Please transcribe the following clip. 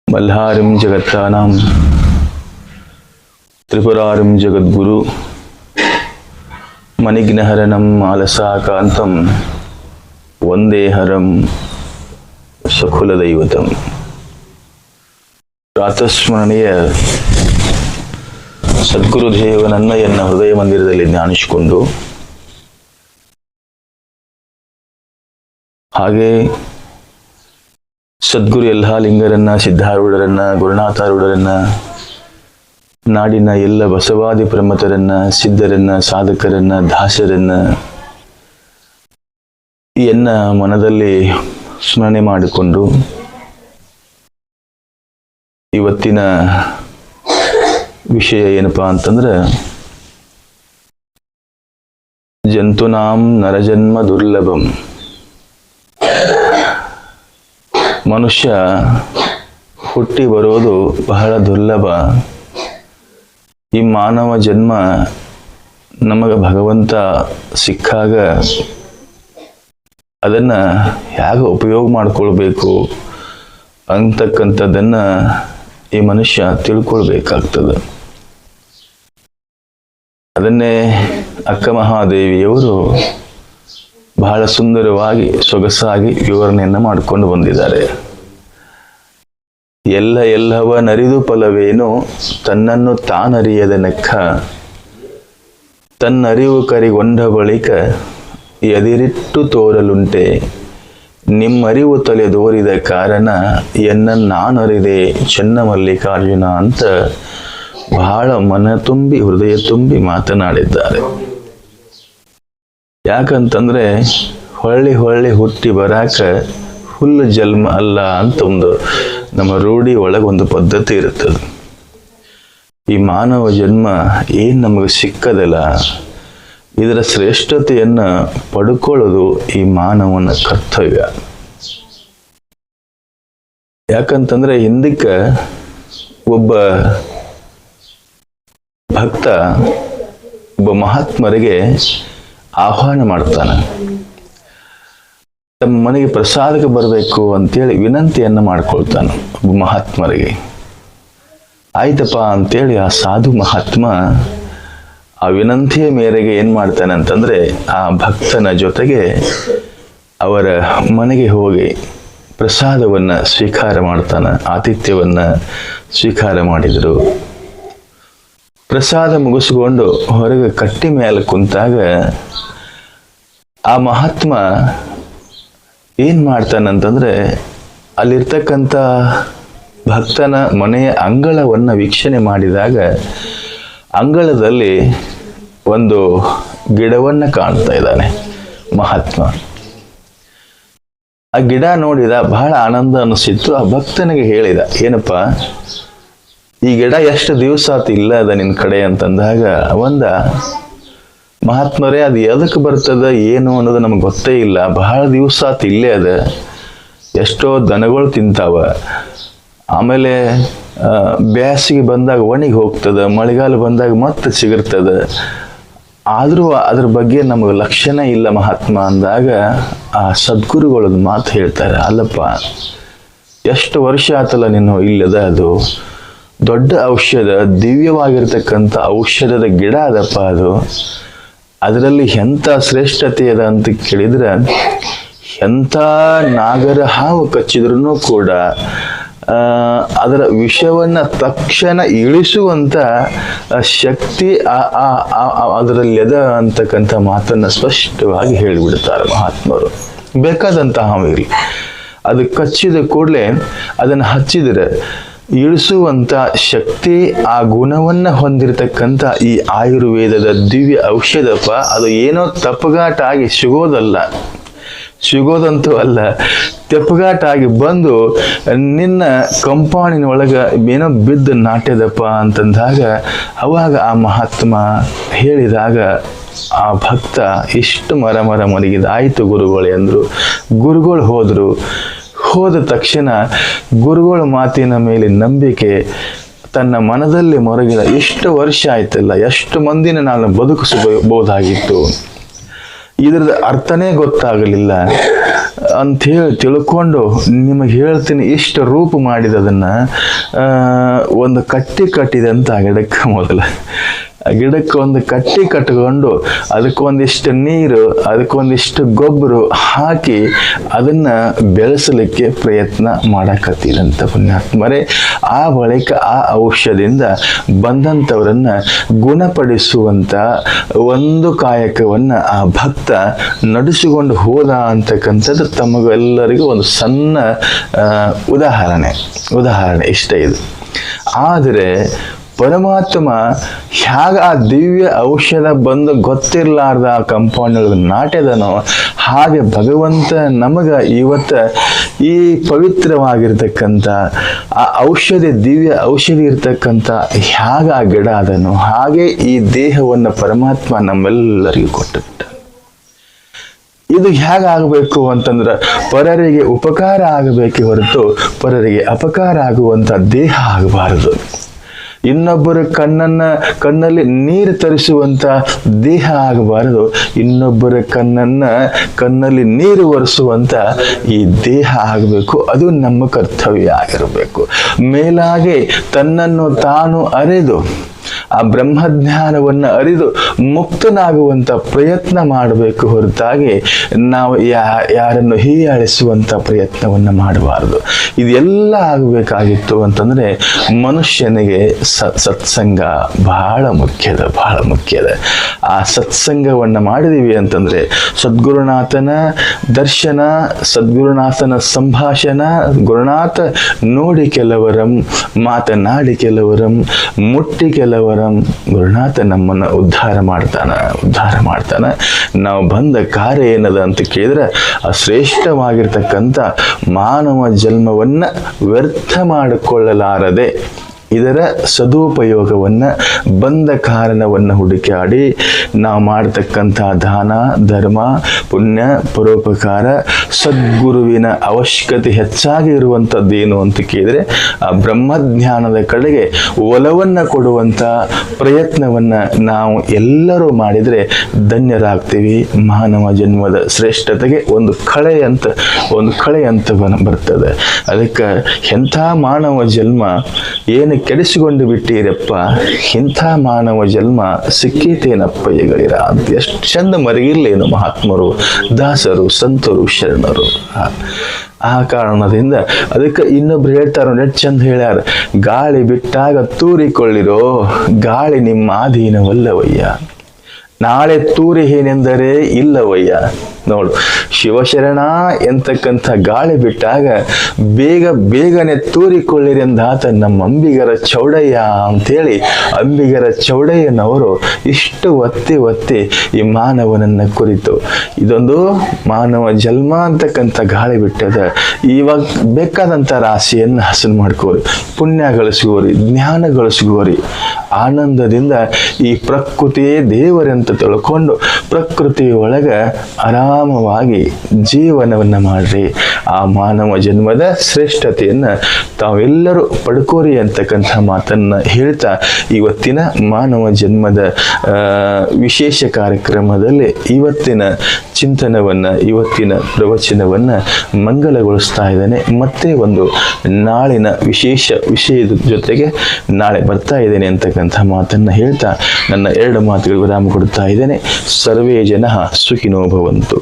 ಮಲ್ಹಾರಿಂ ಜಗತ್ತಾನಾಂ ತ್ರಿಪುರಾರಿಂ ಜಗದ್ಗುರು ಮಣಿಘ್ನಹರಣಂ ಮಾಲಸಾಕಾಂತಂ ವಂದೇಹರಂ ಸಕುಲದೈವತಂ. ಪ್ರಾತಸ್ಮರಣೀಯ ಸದ್ಗುರುದೇವನನ್ನೆಯನ್ನ ಹೃದಯ ಮಂದಿರದಲ್ಲಿ ಧ್ಯಾನಿಸಿಕೊಂಡು, ಹಾಗೆ ಸದ್ಗುರು ಯಲ್ಹಾಲಿಂಗರನ್ನ, ಸಿದ್ಧಾರೂಢರನ್ನ, ಗುರುನಾಥಾರೂಢರನ್ನ, ನಾಡಿನ ಎಲ್ಲ ಬಸವಾದಿ ಪ್ರಮಥರನ್ನ, ಸಿದ್ಧರನ್ನ, ಸಾಧಕರನ್ನ, ದಾಸರನ್ನ ಎನ್ನ ಮನದಲ್ಲಿ ಸ್ಮರಣೆ ಮಾಡಿಕೊಂಡು, ಇವತ್ತಿನ ವಿಷಯ ಏನಪ್ಪಾ ಅಂತಂದ್ರೆ, ಜಂತುನಾಂ ನರಜನ್ಮ ದುರ್ಲಭಂ. ಮನುಷ್ಯ ಹುಟ್ಟಿ ಬರೋದು ಬಹಳ ದುರ್ಲಭ. ಈ ಮಾನವ ಜನ್ಮ ನಮಗ ಭಗವಂತ ಸಿಕ್ಕಾಗ ಅದನ್ನ ಹೇಗೆ ಉಪಯೋಗ ಮಾಡ್ಕೊಳ್ಬೇಕು ಅಂತಕ್ಕಂಥದ್ದನ್ನ ಈ ಮನುಷ್ಯ ತಿಳ್ಕೊಳ್ಬೇಕಾಗ್ತದೆ. ಅದನ್ನೇ ಅಕ್ಕ ಮಹಾದೇವಿಯವರು ಬಹಳ ಸುಂದರವಾಗಿ ಸೊಗಸಾಗಿ ವಿವರಣೆಯನ್ನು ಮಾಡಿಕೊಂಡು ಬಂದಿದ್ದಾರೆ. ಎಲ್ಲವ ನರಿದು ಫಲವೇನು, ತನ್ನನ್ನು ತಾನರಿಯದ ನೆಕ್ಕ, ತನ್ನರಿವು ಕರಿಗೊಂಡ ಬಳಿಕ ಎದಿರಿಟ್ಟು ತೋರಲುಂಟೆ, ನಿಮ್ಮರಿವು ತಲೆದೋರಿದ ಕಾರಣ ನಾನರಿದೆ ಚೆನ್ನ ಮಲ್ಲಿಕಾರ್ಜುನ ಅಂತ ಬಹಳ ಮನ ತುಂಬಿ ಹೃದಯ ತುಂಬಿ ಮಾತನಾಡಿದ್ದಾರೆ. ಯಾಕಂತಂದ್ರೆ ಹೊಳ್ಳಿ ಹುಟ್ಟಿ ಬರಾಕ ಹುಲ್ಲು ಜನ್ಮ ಅಲ್ಲ ಅಂತ ಒಂದು ನಮ್ಮ ರೂಢಿ ಒಳಗೊಂದು ಪದ್ಧತಿ ಇರುತ್ತದೆ. ಈ ಮಾನವ ಜನ್ಮ ಏನ್ ನಮಗೆ ಸಿಕ್ಕದಲ್ಲ, ಇದರ ಶ್ರೇಷ್ಠತೆಯನ್ನ ಪಡ್ಕೊಳ್ಳೋದು ಈ ಮಾನವನ ಕರ್ತವ್ಯ. ಯಾಕಂತಂದ್ರೆ ಹಿಂದಕ್ಕೆ ಒಬ್ಬ ಭಕ್ತ ಒಬ್ಬ ಮಹಾತ್ಮರಿಗೆ ಆಹ್ವಾನ ಮಾಡ್ತಾನೆ. ತಮ್ಮ ಮನೆಗೆ ಪ್ರಸಾದಕ್ಕೆ ಬರಬೇಕು ಅಂತೇಳಿ ವಿನಂತಿಯನ್ನ ಮಾಡ್ಕೊಳ್ತಾನೆ ಒಬ್ಬ ಮಹಾತ್ಮರಿಗೆ. ಆಯ್ತಪ್ಪ ಅಂತೇಳಿ ಆ ಸಾಧು ಮಹಾತ್ಮ ಆ ವಿನಂತಿಯ ಮೇರೆಗೆ ಏನ್ ಮಾಡ್ತಾನೆ ಅಂತಂದ್ರೆ, ಆ ಭಕ್ತನ ಜೊತೆಗೆ ಅವರ ಮನೆಗೆ ಹೋಗಿ ಪ್ರಸಾದವನ್ನ ಸ್ವೀಕಾರ ಮಾಡ್ತಾನೆ. ಆತಿಥ್ಯವನ್ನ ಸ್ವೀಕಾರ ಮಾಡಿದರು. ಪ್ರಸಾದ ಮುಗಿಸ್ಕೊಂಡು ಹೊರಗೆ ಕಟ್ಟಿ ಮೇಲೆ ಕುಂತಾಗ ಆ ಮಹಾತ್ಮ ಏನ್ ಮಾಡ್ತಾನಂತಂದ್ರೆ, ಅಲ್ಲಿರ್ತಕ್ಕಂಥ ಭಕ್ತನ ಮನೆಯ ಅಂಗಳವನ್ನ ವೀಕ್ಷಣೆ ಮಾಡಿದಾಗ ಅಂಗಳದಲ್ಲಿ ಒಂದು ಗಿಡವನ್ನ ಕಾಣ್ತಾ ಇದ್ದಾನೆ ಮಹಾತ್ಮ. ಆ ಗಿಡ ನೋಡಿದ, ಬಹಳ ಆನಂದ ಅನಿಸಿತ್ತು. ಆ ಭಕ್ತನಿಗೆ ಹೇಳಿದ, ಏನಪ್ಪ ಈ ಗಿಡ ಎಷ್ಟು ದಿವಸ ಆತು ಇಲ್ಲ ಅದ ನಿನ್ ಕಡೆ ಅಂತಂದಾಗ ಅವಂದ, ಮಹಾತ್ಮರೇ ಅದು ಎದಕ್ಕೆ ಬರ್ತದ ಏನು ಅನ್ನೋದು ನಮ್ಗೆ ಗೊತ್ತೇ ಇಲ್ಲ, ಬಹಳ ದಿವಸ ಆತು ಇಲ್ಲೇ ಅದ, ಎಷ್ಟೋ ದನಗಳು ತಿಂತಾವ, ಆಮೇಲೆ ಬೇಸಿಗೆ ಬಂದಾಗ ಒಣಗಿ ಹೋಗ್ತದ, ಮಳೆಗಾಲ ಬಂದಾಗ ಮತ್ತೆ ಸಿಗಿರ್ತದ, ಆದ್ರೂ ಅದ್ರ ಬಗ್ಗೆ ನಮಗೆ ಲಕ್ಷಣ ಇಲ್ಲ ಮಹಾತ್ಮ ಅಂದಾಗ ಆ ಸದ್ಗುರುಗಳೊಂದು ಮಾತು ಹೇಳ್ತಾರೆ, ಅಲ್ಲಪ್ಪ ಎಷ್ಟು ವರ್ಷ ಆತಲ್ಲ ನೀನು ಇಲ್ಲದ, ಅದು ದೊಡ್ಡ ಔಷಧ, ದಿವ್ಯವಾಗಿರ್ತಕ್ಕಂಥ ಔಷಧದ ಗಿಡ ಅದಪ್ಪ ಅದು, ಅದರಲ್ಲಿ ಎಂಥ ಶ್ರೇಷ್ಠತೆ ಅದ ಅಂತ ಕೇಳಿದ್ರೆ, ಎಂಥ ನಾಗರ ಹಾವು ಕಚ್ಚಿದ್ರೂ ಕೂಡ ಅದರ ವಿಷವನ್ನ ತಕ್ಷಣ ಇಳಿಸುವಂತ ಶಕ್ತಿ ಅದರಲ್ಲಿ ಅದ ಅಂತಕ್ಕಂಥ ಮಾತನ್ನ ಸ್ಪಷ್ಟವಾಗಿ ಹೇಳಿಬಿಡ್ತಾರೆ ಮಹಾತ್ಮರು. ಬೇಕಾದಂತ ಹಾವು ಇರಲಿ, ಅದು ಕಚ್ಚಿದ ಕೂಡಲೇ ಅದನ್ನು ಹಚ್ಚಿದರೆ ಇಳಿಸುವಂತ ಶಕ್ತಿ, ಆ ಗುಣವನ್ನ ಹೊಂದಿರತಕ್ಕಂಥ ಈ ಆಯುರ್ವೇದದ ದಿವ್ಯ ಔಷಧಪ್ಪ, ಅದು ಏನೋ ತಪ್ಪಗಾಟಾಗಿ ಸಿಗೋದಂತೂ ಅಲ್ಲ, ತೆಪ್ಪಗಾಟಾಗಿ ಬಂದು ನಿನ್ನ ಕಂಪೌಂಡಿನೊಳಗ ಏನೋ ಬಿದ್ದು ನಾಟ್ಯದಪ್ಪ ಅಂತಂದಾಗ ಅವಾಗ ಆ ಮಹಾತ್ಮ ಹೇಳಿದಾಗ ಆ ಭಕ್ತ ಇಷ್ಟು ಮರ ಮಲಗಿದ. ಆಯ್ತು ಗುರುಗಳೇ ಅಂದ್ರು. ಗುರುಗಳು ಹೋದ ತಕ್ಷಣ ಗುರುಗಳ ಮಾತಿನ ಮೇಲೆ ನಂಬಿಕೆ ತನ್ನ ಮನದಲ್ಲಿ ಮೊರಗಿದ. ಎಷ್ಟು ವರ್ಷ ಆಯ್ತಲ್ಲ, ಎಷ್ಟು ಮಂದಿನ ನಾನು ಬದುಕಿಸಬಹುದಾಗಿತ್ತು, ಇದರದ ಅರ್ಥನೇ ಗೊತ್ತಾಗಲಿಲ್ಲ. ಅಂಥೇಳಿ ತಿಳ್ಕೊಂಡು ನಿಮಗೆ ಹೇಳ್ತೀನಿ, ಇಷ್ಟು ರೂಪ ಮಾಡಿದದನ್ನು ಒಂದು ಕಟ್ಟಿದೆ ಅಂತ ಆ ಗಿಡಕ್ಕೆ ಮೊದಲು. ಆ ಗಿಡಕ್ಕೆ ಒಂದು ಕಟ್ಕೊಂಡು ಅದಕ್ಕೊಂದಿಷ್ಟು ನೀರು, ಅದಕ್ಕೊಂದಿಷ್ಟು ಗೊಬ್ಬರ ಹಾಕಿ ಅದನ್ನು ಬೆಳೆಸಲಿಕ್ಕೆ ಪ್ರಯತ್ನ ಮಾಡಕತ್ತಿದಂಥ ಪುಣ್ಯಾತ್ಮರೇ. ಆ ಬಳಿಕ ಆ ಔಷಧಿಯಿಂದ ಬಂದಂಥವರನ್ನು ಗುಣಪಡಿಸುವಂಥ ಒಂದು ಕಾಯಕವನ್ನು ಆ ಭಕ್ತ ನಡೆಸಿಕೊಂಡು ಹೋದ ಅಂತಕ್ಕಂಥದ್ದು ತಮಗೆಲ್ಲರಿಗೂ ಒಂದು ಸಣ್ಣ ಉದಾಹರಣೆ ಇಷ್ಟ ಇದು. ಆದರೆ ಪರಮಾತ್ಮ ಹ್ಯಾಗ ಆ ದಿವ್ಯ ಔಷಧ ಬಂದು ಗೊತ್ತಿರಲಾರ್ದ ಆ ಕಂಪೌಂಡ್ಗಳಿಗೆ ನಾಟ್ಯದನೋ, ಹಾಗೆ ಭಗವಂತ ನಮಗೆ ಇವತ್ತು ಈ ಪವಿತ್ರವಾಗಿರ್ತಕ್ಕಂಥ ಆ ಔಷಧಿ, ದಿವ್ಯ ಔಷಧಿ ಇರ್ತಕ್ಕಂಥ ಹ್ಯಾಗ ಆ ಗಿಡ ಅದನೋ, ಹಾಗೆ ಈ ದೇಹವನ್ನು ಪರಮಾತ್ಮ ನಮ್ಮೆಲ್ಲರಿಗೂ ಕೊಟ್ಟಿದ್ದ. ಇದು ಹೇಗಾಗಬೇಕು ಅಂತಂದ್ರೆ ಪರರಿಗೆ ಉಪಕಾರ ಆಗಬೇಕೆ ಹೊರತು ಪರರಿಗೆ ಅಪಕಾರ ಆಗುವಂಥ ದೇಹ ಆಗಬಾರದು. ಇನ್ನೊಬ್ಬರ ಕಣ್ಣಲ್ಲಿ ನೀರು ತರಿಸುವಂತ ದೇಹ ಆಗಬಾರದು. ಇನ್ನೊಬ್ಬರ ಕಣ್ಣಲ್ಲಿ ನೀರು ಒರೆಸುವಂತ ಈ ದೇಹ ಆಗಬೇಕು. ಅದು ನಮ್ಮ ಕರ್ತವ್ಯ ಆಗಿರಬೇಕು. ಮೇಲಾಗೆ ತನ್ನನ್ನು ತಾನು ಅರಿದು ಆ ಬ್ರಹ್ಮಜ್ಞಾನವನ್ನು ಅರಿದು ಮುಕ್ತನಾಗುವಂತ ಪ್ರಯತ್ನ ಮಾಡಬೇಕು ಹೊರತಾಗಿ ನಾವು ಯಾರನ್ನು ಹೀಯಾಳಿಸುವಂತ ಪ್ರಯತ್ನವನ್ನು ಮಾಡಬಾರದು. ಇದೆಲ್ಲ ಆಗಬೇಕಾಗಿತ್ತು ಅಂತಂದ್ರೆ ಮನುಷ್ಯನಿಗೆ ಸತ್ಸಂಗ ಬಹಳ ಮುಖ್ಯದ. ಆ ಸತ್ಸಂಗವನ್ನು ಮಾಡಿದೀವಿ ಅಂತಂದ್ರೆ ಸದ್ಗುರುನಾಥನ ದರ್ಶನ, ಸದ್ಗುರುನಾಥನ ಸಂಭಾಷಣ, ಗುರುನಾಥ ನೋಡಿ ಕೆಲವರಂ, ಮಾತನಾಡಿ ಕೆಲವರಂ, ಮುಟ್ಟಿ ಕೆಲವರಂ, ಗುರುನಾಥ ನಮ್ಮನ್ನು ಉದ್ಧಾರ ಮಾಡ್ತಾನ. ನಾವು ಬಂದ ಕಾರ್ಯ ಏನದ ಅಂತ ಕೇಳಿದ್ರೆ ಆ ಶ್ರೇಷ್ಠವಾಗಿರ್ತಕ್ಕಂಥ ಮಾನವ ಜನ್ಮವನ್ನ ವ್ಯರ್ಥ ಮಾಡಿಕೊಳ್ಳಲಾರದೆ ಇದರ ಸದುಪಯೋಗವನ್ನ, ಬಂದ ಕಾರಣವನ್ನು ಹುಡುಕಾಡಿ ನಾವು ಮಾಡತಕ್ಕಂಥ ದಾನ, ಧರ್ಮ, ಪುಣ್ಯ, ಪರೋಪಕಾರ, ಸದ್ಗುರುವಿನ ಅವಶ್ಯಕತೆ ಹೆಚ್ಚಾಗಿ ಇರುವಂಥದ್ದೇನು ಅಂತ ಕೇಳಿದ್ರೆ ಆ ಬ್ರಹ್ಮಜ್ಞಾನದ ಕಡೆಗೆ ಒಲವನ್ನು ಕೊಡುವಂಥ ಪ್ರಯತ್ನವನ್ನು ನಾವು ಎಲ್ಲರೂ ಮಾಡಿದರೆ ಧನ್ಯರಾಗ್ತೀವಿ. ಮಾನವ ಜನ್ಮದ ಶ್ರೇಷ್ಠತೆಗೆ ಒಂದು ಕಳೆ ಅಂತ ಬರ್ತದೆ. ಅದಕ್ಕೆ ಎಂಥ ಮಾನವ ಜನ್ಮ ಏನು ಕೆಡಿಸಿಕೊಂಡು ಬಿಟ್ಟಿರಪ್ಪ, ಇಂಥ ಮಾನವ ಜನ್ಮ ಸಿಕ್ಕೀತೇನಪ್ಪ ಈಗಳಿರ ಅಂತ ಎಷ್ಟು ಚಂದ ಮರಗಿರ್ಲೇನು ಮಹಾತ್ಮರು, ದಾಸರು, ಸಂತರು, ಶರಣರು. ಆ ಕಾರಣದಿಂದ ಅದಕ್ಕೆ ಇನ್ನೊಬ್ರು ಹೇಳ್ತಾರ, ಎಷ್ಟು ಚಂದ ಹೇಳ್ಯಾರ, ಗಾಳಿ ಬಿಟ್ಟಾಗ ತೂರಿಕೊಳ್ಳಿರೋ, ಗಾಳಿ ನಿಮ್ಮ ಅಧೀನವಲ್ಲವಯ್ಯ, ನಾಳೆ ತೂರಿ ಏನೆಂದರೆ ಇಲ್ಲವಯ್ಯ. ನೋಡು, ಶಿವಶರಣ ಎಂತಕ್ಕಂಥ ಗಾಳಿ ಬಿಟ್ಟಾಗ ಬೇಗನೆ ತೂರಿಕೊಳ್ಳಿರಿ ಎಂದಾತ ನಮ್ಮ ಅಂಬಿಗರ ಚೌಡಯ್ಯ ಅಂತೇಳಿ ಅಂಬಿಗರ ಚೌಡಯ್ಯನವರು ಇಷ್ಟು ಒತ್ತಿ ಈ ಮಾನವನನ್ನ ಕುರಿತು ಇದೊಂದು ಮಾನವ ಜನ್ಮ ಅಂತಕ್ಕಂಥ ಗಾಳಿ ಬಿಟ್ಟದ. ಇವಾಗ ಬೇಕಾದಂಥ ರಾಶಿಯನ್ನು ಹಸನು ಮಾಡ್ಕೋರಿ, ಪುಣ್ಯ ಗಳಿಸ್ಕೋರಿ, ಜ್ಞಾನ ಗಳಿಸ್ಕೋರಿ, ಆನಂದದಿಂದ ಈ ಪ್ರಕೃತಿಯೇ ದೇವರೆಂತ ತಿಳ್ಕೊಂಡು ಪ್ರಕೃತಿಯೊಳಗೆ ಆರಾಮವಾಗಿ ಜೀವನವನ್ನು ಮಾಡ್ರಿ. ಆ ಮಾನವ ಜನ್ಮದ ಶ್ರೇಷ್ಠತೆಯನ್ನು ತಾವೆಲ್ಲರೂ ಪಡ್ಕೋರಿ ಅಂತಕ್ಕಂಥ ಮಾತನ್ನ ಹೇಳ್ತಾ ಇವತ್ತಿನ ಮಾನವ ಜನ್ಮದ ವಿಶೇಷ ಕಾರ್ಯಕ್ರಮದಲ್ಲಿ ಇವತ್ತಿನ ಚಿಂತನವನ್ನು, ಇವತ್ತಿನ ಪ್ರವಚನವನ್ನು ಮಂಗಲಗೊಳಿಸ್ತಾ ಇದ್ದೇನೆ. ಮತ್ತೆ ಒಂದು ನಾಳಿನ ವಿಶೇಷ ವಿಷಯದ ಜೊತೆಗೆ ನಾಳೆ ಬರ್ತಾ ಇದ್ದೇನೆ ಅಂತಕ್ಕಂಥ ಮಾತನ್ನು ಹೇಳ್ತಾ ನನ್ನ 2 ಮಾತುಗಳು ವಿರಾಮ ಕೊಡ್ತಾ ಇದ್ದೇನೆ. ಸರ್ವೇ ಜನಃ ಸುಖಿನೋ ಭವಂತು.